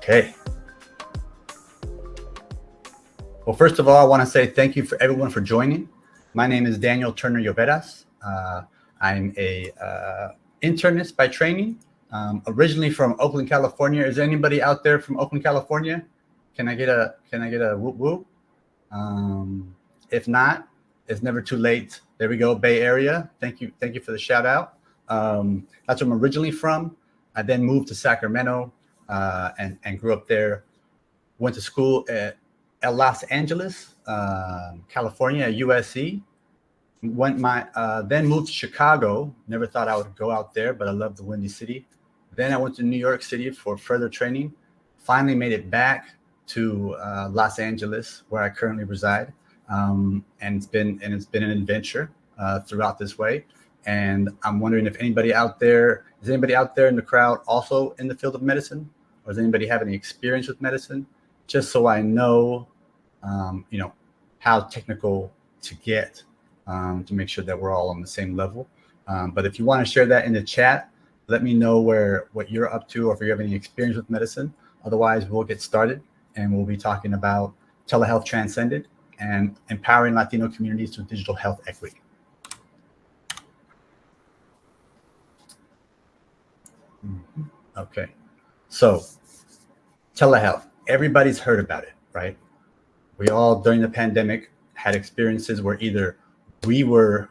Okay. Well, first of all, I want to say thank you for everyone for joining. My name is Daniel Turner Lloveras. I'm a internist by training, originally from Oakland, California. Is there anybody out there from Oakland, California? Can I get a whoop whoop? If not, it's never too late. There we go, Bay Area. Thank you for the shout out. That's where I'm originally from. I then moved to Sacramento and grew up there. Went to school at Los Angeles, California, at USC. Then moved to Chicago. Never thought I would go out there, but I love the Windy City. Then I went to New York City for further training. Finally made it back to Los Angeles, where I currently reside. And it's been an adventure throughout this way. And I'm wondering if is anybody out there in the crowd also in the field of medicine, or does anybody have any experience with medicine? Just so I know, how technical to get to make sure that we're all on the same level. But if you want to share that in the chat, let me know what you're up to, or if you have any experience with medicine. Otherwise, we'll get started, and we'll be talking about telehealth transcended and empowering Latino communities through digital health equity. Okay, so telehealth, everybody's heard about it, right? We all, during the pandemic, had experiences where either we were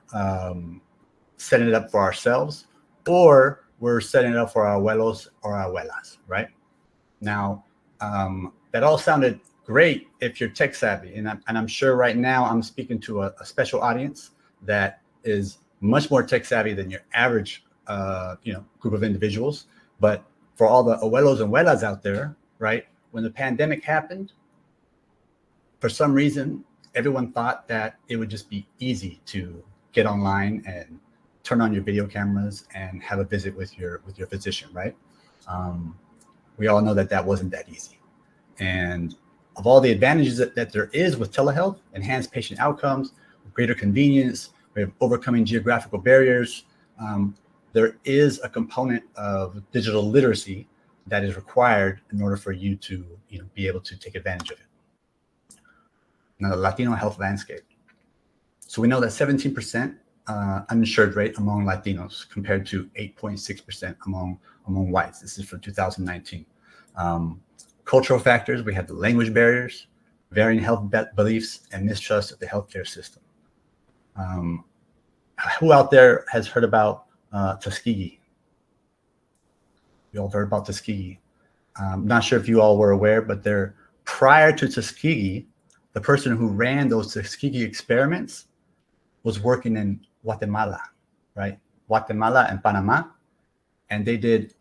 setting it up for ourselves, or we're setting it up for our abuelos or abuelas, right? Now, that all sounded great if you're tech savvy, and I'm sure right now I'm speaking to a special audience that is much more tech savvy than your average, group of individuals. But for all the abuelos and abuelas out there, right? When the pandemic happened, for some reason, everyone thought that it would just be easy to get online and turn on your video cameras and have a visit with your physician, right? We all know that wasn't that easy. And of all the advantages that there is with telehealth, enhanced patient outcomes, greater convenience, we have overcoming geographical barriers. There is a component of digital literacy that is required in order for you to be able to take advantage of it. Now, the Latino health landscape. So we know that 17% uninsured rate among Latinos compared to 8.6% among whites. This is from 2019. Cultural factors, we have the language barriers, varying health beliefs, and mistrust of the healthcare system. Who out there has heard about Tuskegee? You all heard about Tuskegee. I'm not sure if you all were aware, but prior to Tuskegee, the person who ran those Tuskegee experiments was working in Guatemala, right? Guatemala and Panama. And they did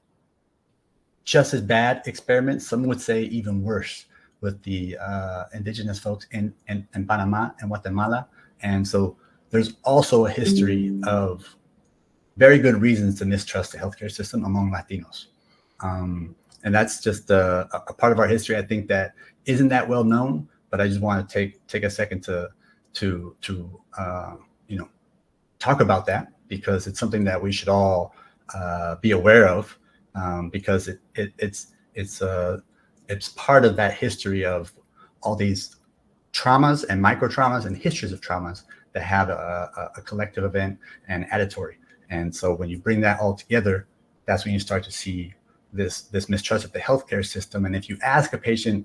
just as bad experiments, some would say even worse, with the indigenous folks in Panama and Guatemala. And so there's also a history of very good reasons to mistrust the healthcare system among Latinos. And that's just a part of our history, I think, that isn't that well known, but I just want to take a second to talk about that, because it's something that we should all be aware of, because it's part of that history of all these traumas and micro traumas and histories of traumas that have a collective event and additory. And so when you bring that all together, that's when you start to see this mistrust of the healthcare system. And if you ask a patient,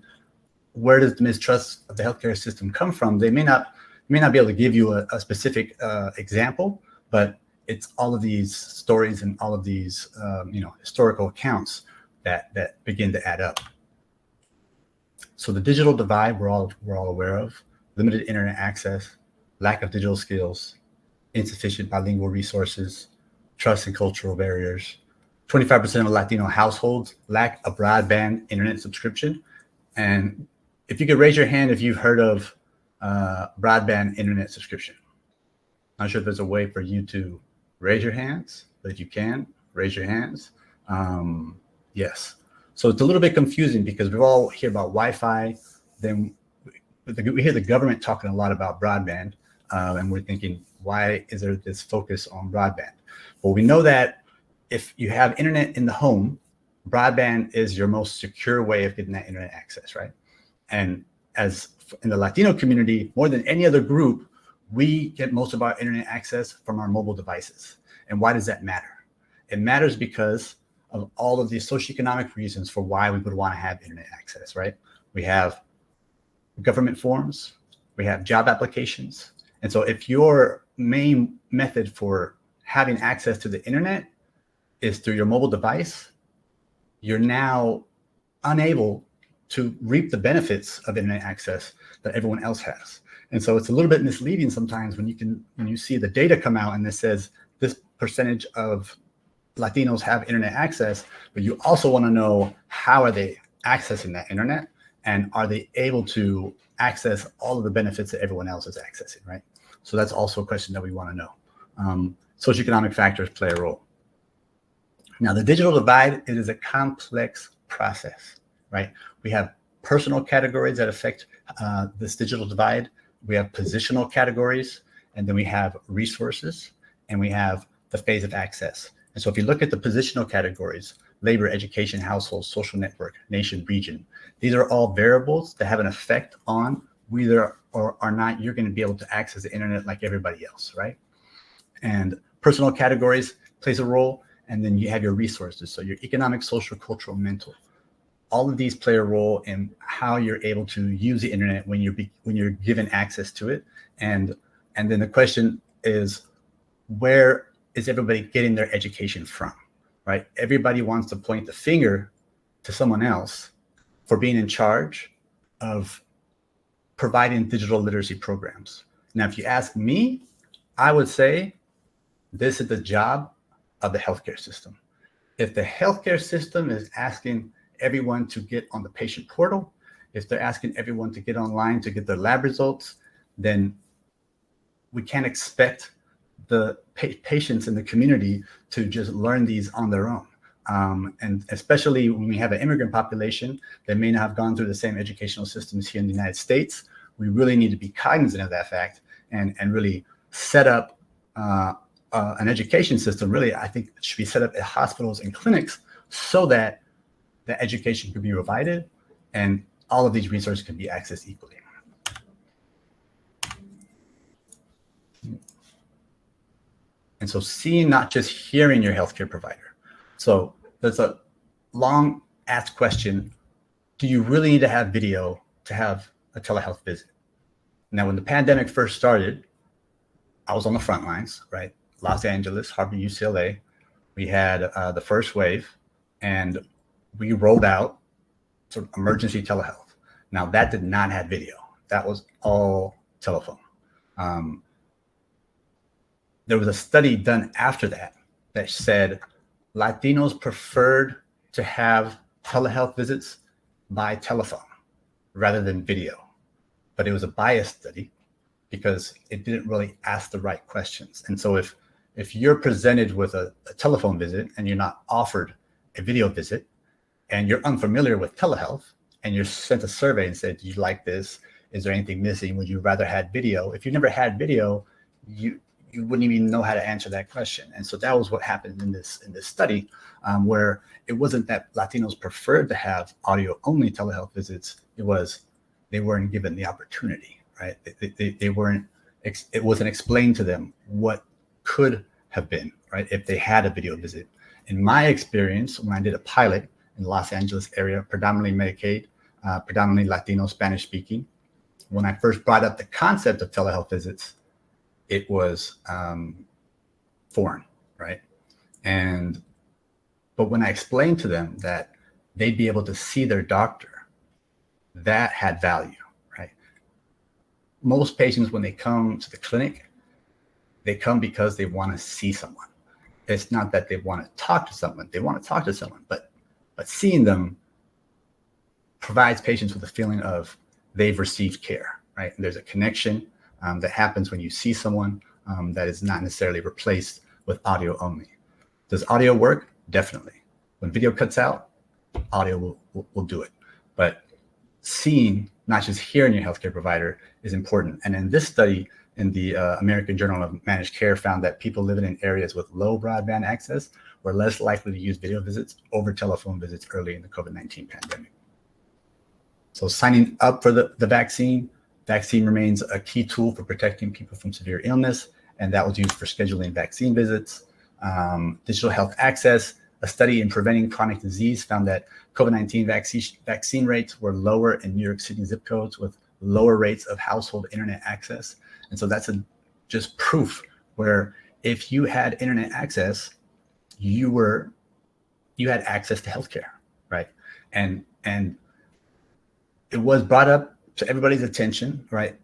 where does the mistrust of the healthcare system come from? They may not be able to give you a specific example, but it's all of these stories and all of these historical accounts that begin to add up. So the digital divide we're all aware of: limited internet access, lack of digital skills, insufficient bilingual resources, trust and cultural barriers. 25% of Latino households lack a broadband internet subscription. And if you could raise your hand if you've heard of broadband internet subscription. Not sure if there's a way for you to raise your hands, but if you can, raise your hands. Yes. So it's a little bit confusing because we all hear about Wi-Fi, then we hear the government talking a lot about broadband, and we're thinking, why is there this focus on broadband? Well, we know that if you have internet in the home, broadband is your most secure way of getting that internet access, right? And as in the Latino community, more than any other group, we get most of our internet access from our mobile devices. And why does that matter? It matters because of all of the socioeconomic reasons for why we would want to have internet access, right? We have government forms, we have job applications. And so if your main method for having access to the internet is through your mobile device, you're now unable to reap the benefits of internet access that everyone else has. And so it's a little bit misleading sometimes when you see the data come out and it says this percentage of Latinos have internet access, but you also want to know how are they accessing that internet, and are they able to access all of the benefits that everyone else is accessing, right? So that's also a question that we want to know. Socioeconomic factors play a role. Now, the digital divide, it is a complex process, right? We have personal categories that affect this digital divide. We have positional categories, and then we have resources, and we have the phase of access. And so if you look at the positional categories, labor, education, household, social network, nation, region, these are all variables that have an effect on whether or not you're going to be able to access the internet like everybody else, right? And personal categories plays a role, and then you have your resources. So your economic, social, cultural, mental. All of these play a role in how you're able to use the internet when you're given access to it. And then the question is, where is everybody getting their education from, right? Everybody wants to point the finger to someone else for being in charge of providing digital literacy programs. Now, if you ask me, I would say this is the job of the healthcare system. If the healthcare system is asking everyone to get on the patient portal, if they're asking everyone to get online to get their lab results, then we can't expect the patients in the community to just learn these on their own. And especially when we have an immigrant population that may not have gone through the same educational systems here in the United States, we really need to be cognizant of that fact and really set up an education system. Really, I think it should be set up at hospitals and clinics so that the education could be provided and all of these resources can be accessed equally. And so seeing, not just hearing your healthcare provider. So there's a long asked question, do you really need to have video to have a telehealth visit? Now, when the pandemic first started, I was on the front lines, right? Los Angeles, Harvard, UCLA. We had the first wave, and we rolled out sort of emergency telehealth. Now, that did not have video. That was all telephone. There was a study done after that said Latinos preferred to have telehealth visits by telephone rather than video. But it was a biased study because it didn't really ask the right questions. And so if you're presented with a telephone visit and you're not offered a video visit and you're unfamiliar with telehealth and you're sent a survey and said, do you like this? Is there anything missing? Would you rather had video? If you never had video, you wouldn't even know how to answer that question. And so that was what happened in this study, where it wasn't that Latinos preferred to have audio only telehealth visits. It was they weren't given the opportunity, right? They weren't, it wasn't explained to them what could have been, right, if they had a video visit. In my experience, when I did a pilot in the Los Angeles area, predominantly Medicaid, predominantly Latino Spanish speaking, when I first brought up the concept of telehealth visits, it was foreign, right? But when I explained to them that they'd be able to see their doctor, that had value, right? Most patients, when they come to the clinic, they come because they want to see someone. It's not that they want to talk to someone. They want to talk to someone, but seeing them provides patients with a feeling of they've received care, right? And there's a connection that happens when you see someone that is not necessarily replaced with audio only. Does audio work? Definitely. When video cuts out, audio will do it. But seeing, not just hearing your healthcare provider, is important. And in this study, in the American Journal of Managed Care, found that people living in areas with low broadband access were less likely to use video visits over telephone visits early in the COVID-19 pandemic. So signing up for the vaccine remains a key tool for protecting people from severe illness, and that was used for scheduling vaccine visits. Digital health access, a study in preventing chronic disease found that COVID-19 vaccine rates were lower in New York City zip codes with lower rates of household internet access. And so that's just proof where if you had internet access, you had access to healthcare, right? And it was brought up to everybody's attention, right?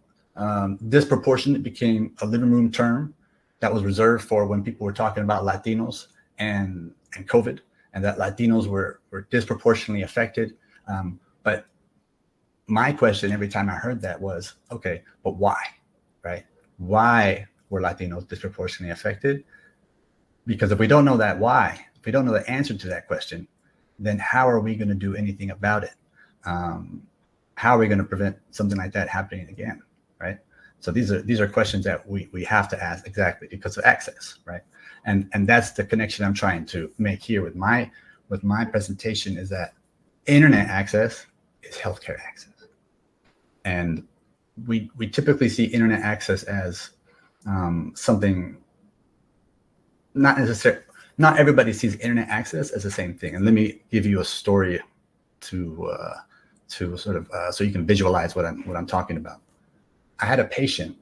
Disproportionate became a living room term that was reserved for when people were talking about Latinos and COVID, and that Latinos were disproportionately affected. But my question every time I heard that was, okay, but why, right? Why were Latinos disproportionately affected? Because if we don't know that why, if we don't know the answer to that question, then how are we going to do anything about it? How are we going to prevent something like that happening again, right? So these are questions that we have to ask exactly because of access, right? And that's the connection I'm trying to make here with my presentation, is that internet access is healthcare access. And we typically see internet access as something not necessarily. Not everybody sees internet access as the same thing. And let me give you a story to sort of so you can visualize what I'm talking about. I had a patient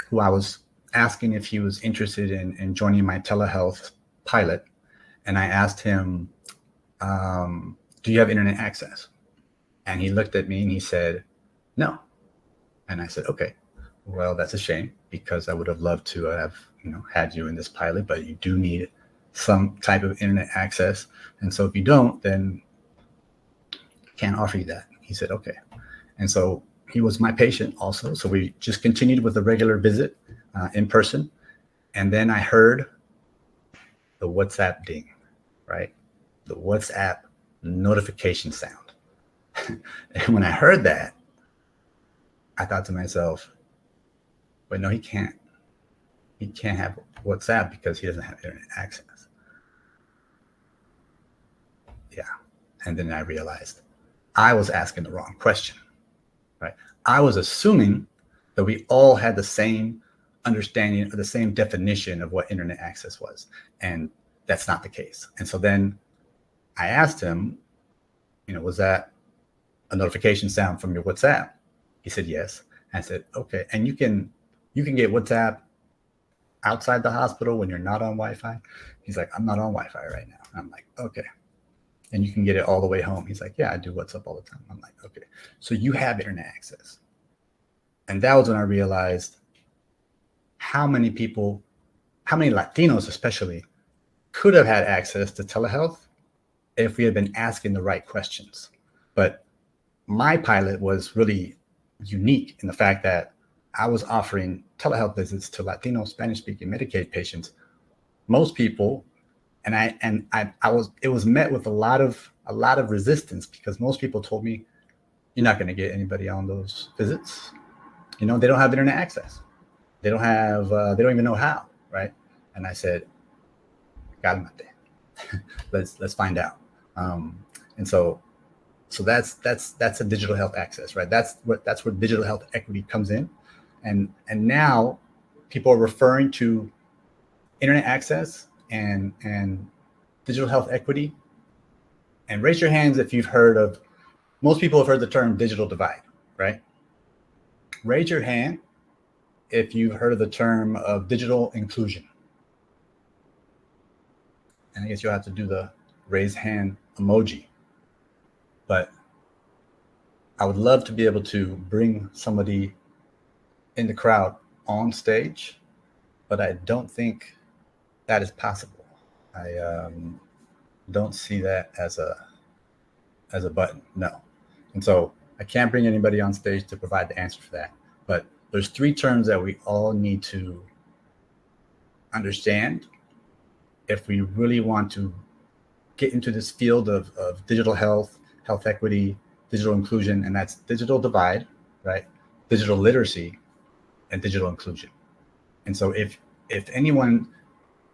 who I was asking if he was interested in joining my telehealth pilot, and I asked him, "Do you have internet access?" And he looked at me and he said, "No." And I said, "Okay, well, that's a shame, because I would have loved to have had you in this pilot, but you do need some type of internet access, and so if you don't, then can't offer you that." He said, "Okay." And so he was my patient also. So we just continued with the regular visit in person. And then I heard the WhatsApp ding, right? The WhatsApp notification sound. And when I heard that, I thought to myself, wait, no, he can't. He can't have WhatsApp because he doesn't have internet access. Yeah. And then I realized I was asking the wrong question, right? I was assuming that we all had the same understanding or the same definition of what internet access was. And that's not the case. And so then I asked him, was that a notification sound from your WhatsApp? He said, yes. I said, okay. And you can get WhatsApp outside the hospital when you're not on Wi-Fi? He's like, I'm not on Wi-Fi right now. I'm like, okay. And you can get it all the way home. He's like, yeah, I do WhatsApp all the time. I'm like, okay. So you have internet access. And that was when I realized how many people, how many Latinos especially, could have had access to telehealth if we had been asking the right questions. But my pilot was really unique in the fact that I was offering telehealth visits to Latino Spanish-speaking Medicaid patients. Most people, it was met with a lot of resistance, because most people told me, you're not going to get anybody on those visits. They don't have internet access. They don't even know how, right? And I said, calmate. Let's find out. And so that's a digital health access, right? That's where digital health equity comes in. And now people are referring to internet access and digital health equity. And raise your hands if you've heard of, most people have heard the term digital divide, right? Raise your hand if you've heard of the term of digital inclusion. And I guess you'll have to do the raise hand emoji. But I would love to be able to bring somebody in the crowd on stage, but I don't think that is possible. I don't see that as a button, no. And so I can't bring anybody on stage to provide the answer for that. But there's 3 terms that we all need to understand if we really want to get into this field of digital health, health equity, digital inclusion, and that's digital divide, right? Digital literacy and digital inclusion. And so if anyone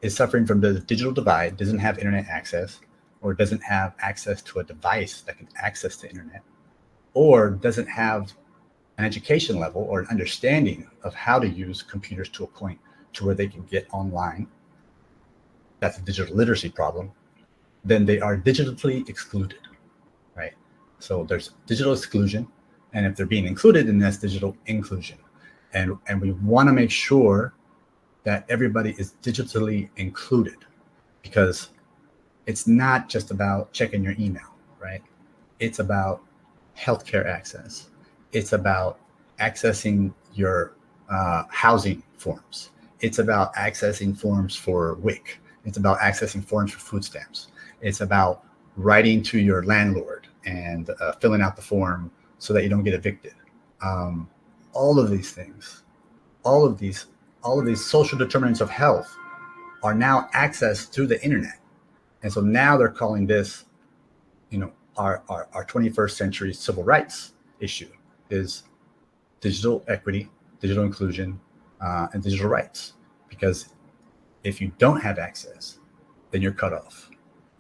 is suffering from the digital divide, doesn't have internet access, or doesn't have access to a device that can access the internet, or doesn't have an education level or an understanding of how to use computers to a point to where they can get online, that's a digital literacy problem, then they are digitally excluded, right? So there's digital exclusion, and if they're being included, then that's digital inclusion. And we want to make sure that everybody is digitally included, because it's not just about checking your email, right? It's about healthcare access. It's about accessing your housing forms. It's about accessing forms for WIC. It's about accessing forms for food stamps. It's about writing to your landlord and filling out the form so that you don't get evicted. All of these things, all of these social determinants of health are now accessed through the internet. And so now they're calling this, our 21st century civil rights issue is digital equity, digital inclusion, and digital rights. Because if you don't have access, then you're cut off.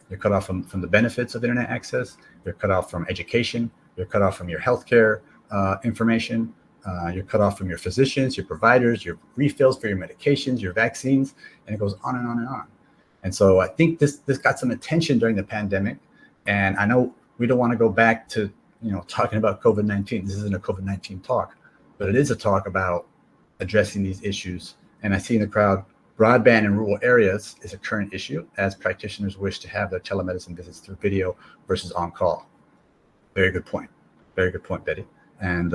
You're cut off from the benefits of internet access. You're cut off from education. You're cut off from your healthcare information. You're cut off from your physicians, your providers, your refills for your medications, your vaccines, and it goes on and on and on. And so I think this got some attention during the pandemic. And I know we don't want to go back to talking about COVID-19. This isn't a COVID-19 talk, but it is a talk about addressing these issues. And I see in the crowd, broadband in rural areas is a current issue as practitioners wish to have their telemedicine visits through video versus on call. Very good point. Very good point, Betty. And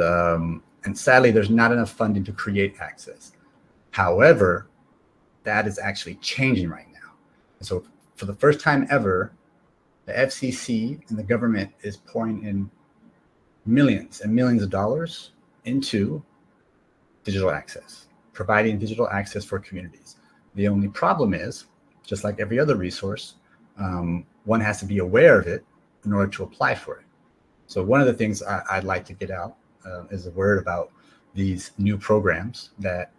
sadly, there's not enough funding to create access. However, that is actually changing right now. And so for the first time ever, the FCC and the government is pouring in millions and millions of dollars into digital access, providing digital access for communities. The only problem is, just like every other resource, one has to be aware of it in order to apply for it. So one of the things I'd like to get out is a word about these new programs that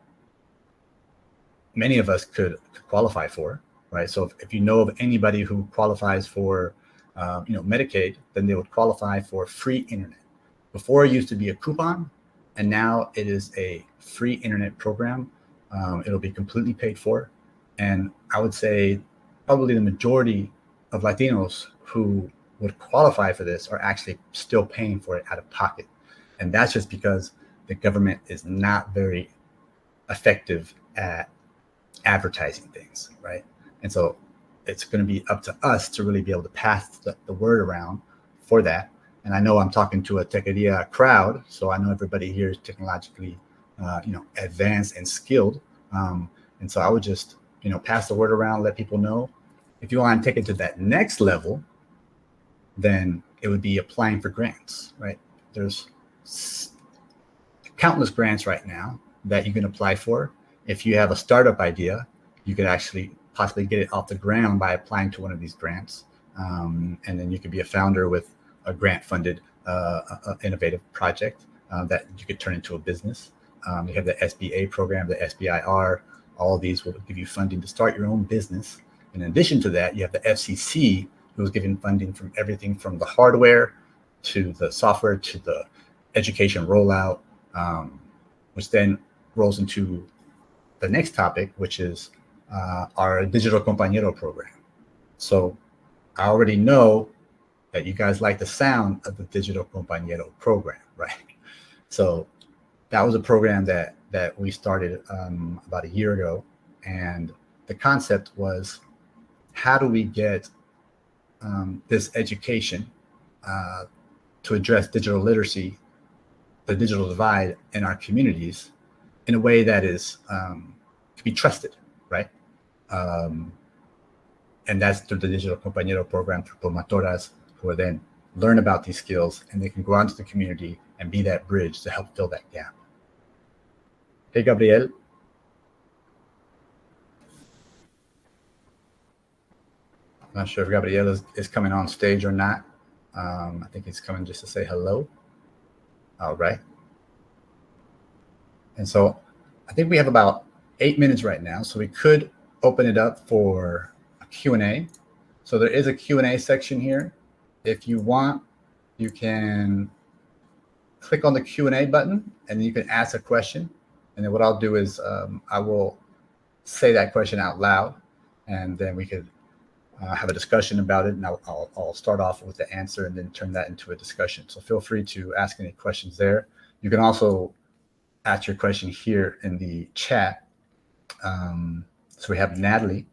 many of us could qualify for, right? So if you know of anybody who qualifies for, Medicaid, then they would qualify for free internet. Before it used to be a coupon, and now it is a free internet program. It'll be completely paid for. And I would say probably the majority of Latinos who would qualify for this are actually still paying for it out of pocket. And that's just because the government is not very effective at advertising things, right? And so it's going to be up to us to really be able to pass the word around for that. And I know I'm talking to a Tequeria crowd, so I know everybody here is technologically, advanced and skilled. And so I would just, pass the word around, let people know. If you want to take it to that next level, then it would be applying for grants, right? There's countless grants right now that you can apply for. If you have a startup idea, you could actually possibly get it off the ground by applying to one of these grants. And then you could be a founder with a grant-funded innovative project that you could turn into a business. You have the SBA program, the SBIR. All of these will give you funding to start your own business. In addition to that, you have the FCC, who's giving funding from everything from the hardware to the software to the education rollout, which then rolls into the next topic, which is our Digital Compañero program. So I already know that you guys like the sound of the Digital Compañero program, right? So that was a program that we started about a year ago. And the concept was, how do we get this education to address digital literacy, the digital divide in our communities in a way that is to be trusted, right? And that's through the Digital Compañero program, through promotoras, who will then learn about these skills, and they can go out into the community and be that bridge to help fill that gap. Hey, Gabriel. I'm not sure if Gabriel is coming on stage or not. I think he's coming just to say hello. All right. And so I think we have about 8 minutes right now. So we could open it up for a Q&A. So there is a Q&A section here. If you want, you can click on the Q&A button and you can ask a question. And then what I'll do is I will say that question out loud, and then we could have a discussion about it. And I'll start off with the answer and then turn that into a discussion. So feel free to ask any questions there. You can also ask your question here in the chat. So we have Natalie.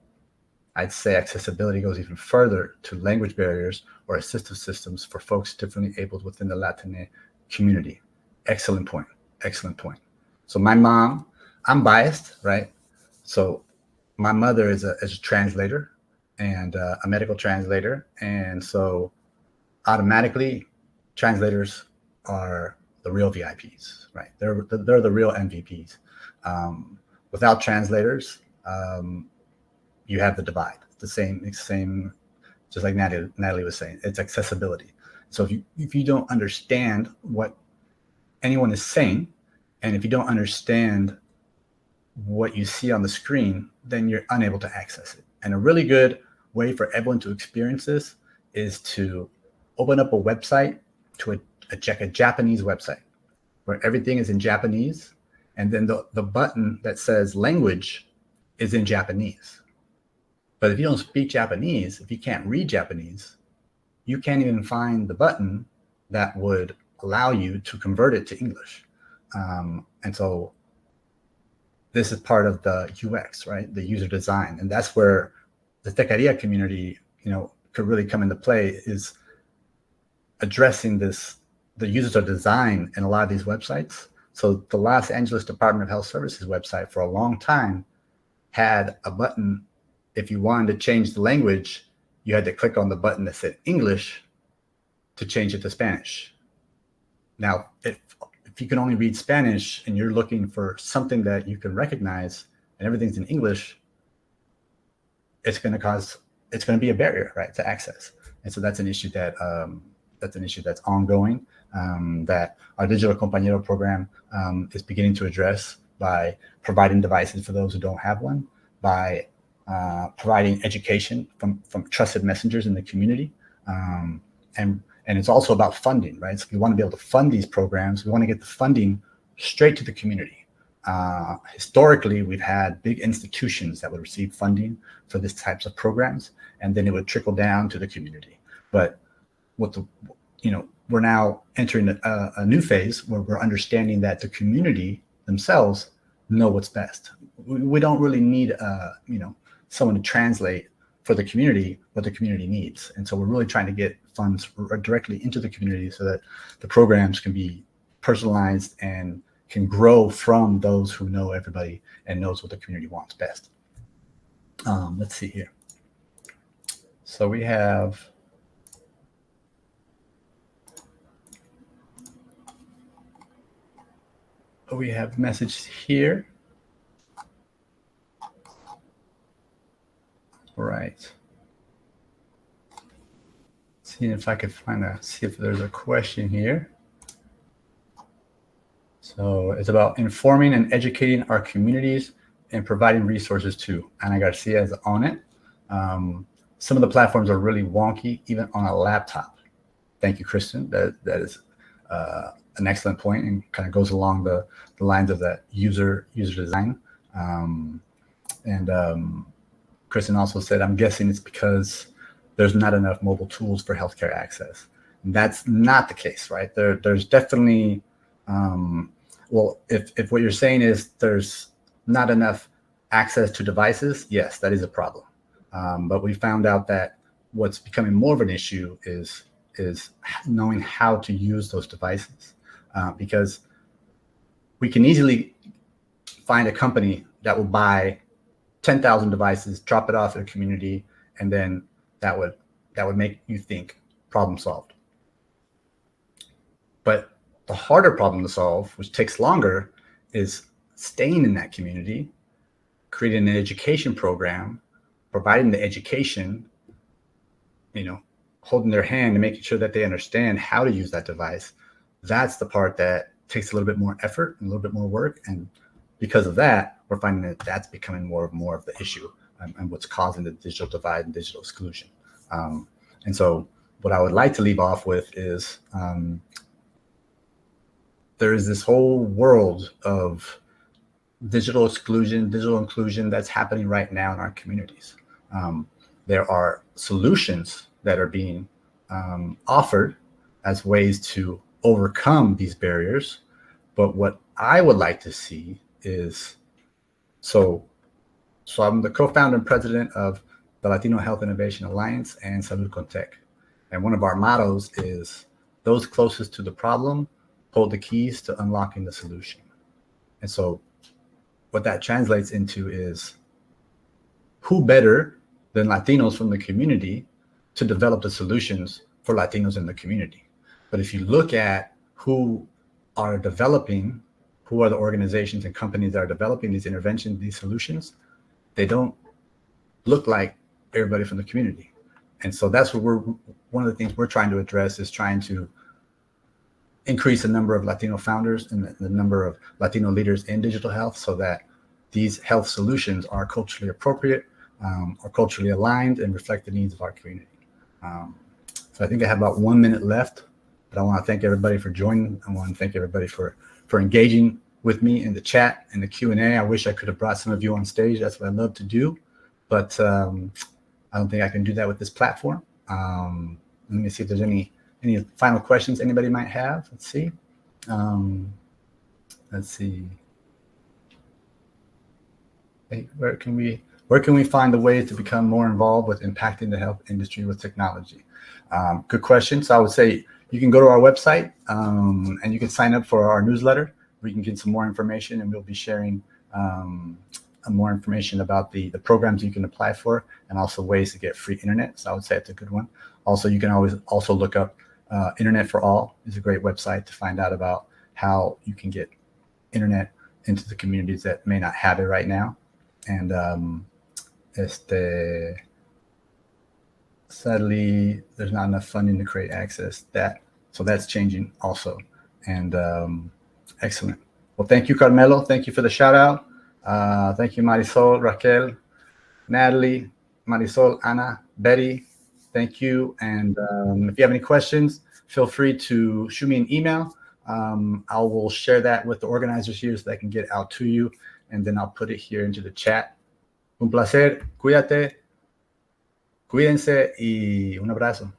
I'd say accessibility goes even further to language barriers or assistive systems for folks differently abled within the Latine community. Excellent point. Excellent point. So my mom, I'm biased, right? So my mother is a translator and a medical translator. And so automatically translators are the real VIPs, right? They're the real MVPs. Without translators, you have the divide. The same, just like Natalie was saying, it's accessibility. So if you don't understand what anyone is saying, and if you don't understand what you see on the screen, then you're unable to access it. And a really good way for everyone to experience this is to open up a website, check a Japanese website where everything is in Japanese, and then the button that says language is in Japanese. But if you don't speak Japanese, if you can't read Japanese, you can't even find the button that would allow you to convert it to English. And so this is part of the UX, right? The user design. And that's where the Tecaria community, could really come into play, is addressing this, the user design in a lot of these websites. So the Los Angeles Department of Health Services website for a long time had a button. If you wanted to change the language, you had to click on the button that said English to change it to Spanish. Now, if you can only read Spanish and you're looking for something that you can recognize and everything's in English, it's going to be a barrier, right, to access. And so that's an issue that's ongoing, that our Digital Compañero program is beginning to address by providing devices for those who don't have one, by providing education from trusted messengers in the community. And it's also about funding, right? So we want to be able to fund these programs. We want to get the funding straight to the community. Historically, we've had big institutions that would receive funding for these types of programs, and then it would trickle down to the community. But we're now entering a new phase where we're understanding that the community themselves know what's best. We don't really need, someone to translate for the community what the community needs. And so we're really trying to get funds directly into the community so that the programs can be personalized and can grow from those who know everybody and knows what the community wants best. Let's see here. So we have messages here. All right. See if I can see if there's a question here. So it's about informing and educating our communities and providing resources too. Ana Garcia is on it. Some of the platforms are really wonky, even on a laptop. Thank you, Kristen. That is an excellent point and kind of goes along the lines of that user design. Kristen also said, I'm guessing it's because there's not enough mobile tools for healthcare access. And that's not the case, right? There's definitely, if what you're saying is there's not enough access to devices, yes, that is a problem. But we found out that what's becoming more of an issue is knowing how to use those devices, because we can easily find a company that will buy 10,000 devices, drop it off in a community, and then that would make you think problem solved. But the harder problem to solve, which takes longer, is staying in that community, creating an education program, providing the education, holding their hand and making sure that they understand how to use that device. That's the part that takes a little bit more effort and a little bit more work. And because of that, we're finding that that's becoming more of the issue. and what's causing the digital divide and digital exclusion. And so what I would like to leave off with is there is this whole world of digital exclusion, digital inclusion that's happening right now in our communities. There are solutions that are being offered as ways to overcome these barriers. But what I would like to see is, so I'm the co-founder and president of the Latino Health Innovation Alliance and Salud Con Tech. And one of our mottos is, those closest to the problem hold the keys to unlocking the solution. And so what that translates into is, who better than Latinos from the community to develop the solutions for Latinos in the community? But if you look at who are developing, who are the organizations and companies that are developing these interventions, these solutions, they don't look like everybody from the community. And so that's what one of the things we're trying to address is trying to increase the number of Latino founders and the number of Latino leaders in digital health, so that these health solutions are culturally appropriate, or culturally aligned, and reflect the needs of our community. So I think I have about 1 minute left, but I want to thank everybody for joining. I want to thank everybody for engaging with me in the chat and the Q&A. I wish I could have brought some of you on stage. That's what I love to do, but I don't think I can do that with this platform. Let me see if there's any final questions anybody might have. Let's see. Hey, where can we find the ways to become more involved with impacting the health industry with technology? Good question. So I would say you can go to our website and you can sign up for our newsletter. We can get some more information, and we'll be sharing more information about the programs you can apply for, and also ways to get free internet. So I would say it's a good one. Also, you can always also look up Internet for All is a great website to find out about how you can get internet into the communities that may not have it right now. And sadly, there's not enough funding to create access. So that's changing also. And excellent. Well, thank you, Carmelo. Thank you for the shout out. Thank you, Marisol, Raquel, Natalie, Marisol, Ana, Betty. Thank you. And if you have any questions, feel free to shoot me an email. I will share that with the organizers here so that I can get out to you, and then I'll put it here into the chat. Un placer. Cuídate. Cuídense y un abrazo.